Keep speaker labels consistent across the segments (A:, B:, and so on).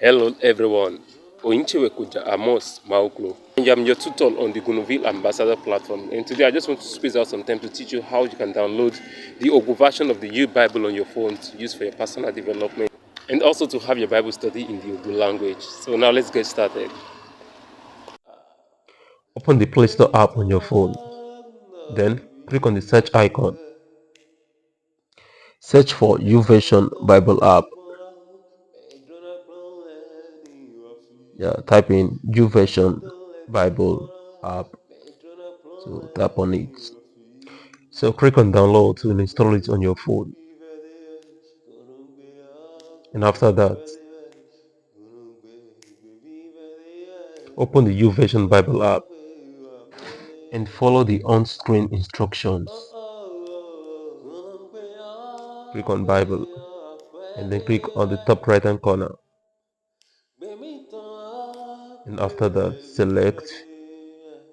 A: Hello everyone, Oyinchewekuja Amos Maoklo. I'm your tutor on the GUNUVI Ambassador platform, and today I just want to squeeze out some time to teach you how you can download the Ogu version of the U Bible on your phone to use for your personal development and also to have your Bible study in the Ogu language. So now let's get started.
B: Open the Play Store app on your phone. Then click on the search icon. Search for Youversion Bible app. Type in Youversion Bible app. So tap on it. So click on download to install it on your phone. And after that, open the Youversion Bible app and follow the on-screen instructions. Click on Bible and then click on the top right hand corner. And after that, select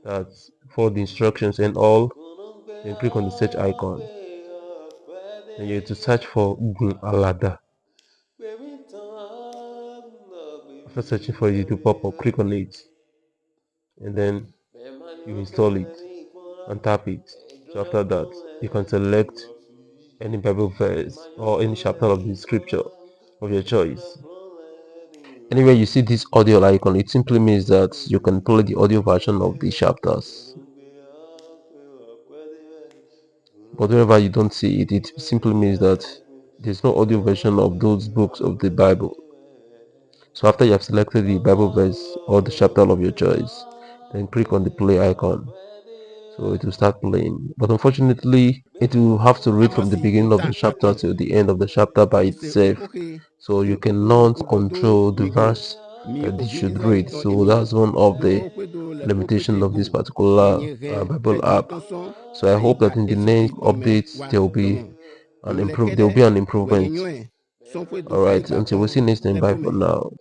B: that for the instructions and all. Then click on the search icon. Then you have to search for Gun Alada. After searching for it, to pop up, click on it, and then you install it and tap it. So after that, you can select any Bible verse or any chapter of the scripture of your choice. Anywhere you see this audio icon, it simply means that you can play the audio version of the chapters. But whenever you don't see it, it simply means that there's no audio version of those books of the Bible. So after you have selected the Bible verse or the chapter of your choice, then click on the play icon. So it will start playing. But unfortunately, it will have to read from the beginning of the chapter to the end of the chapter by itself. So you cannot control the verse that it should read. So that's one of the limitations of this particular Bible app. So I hope that in the next updates there will be an improvement. All right, until we see next time, bye for now.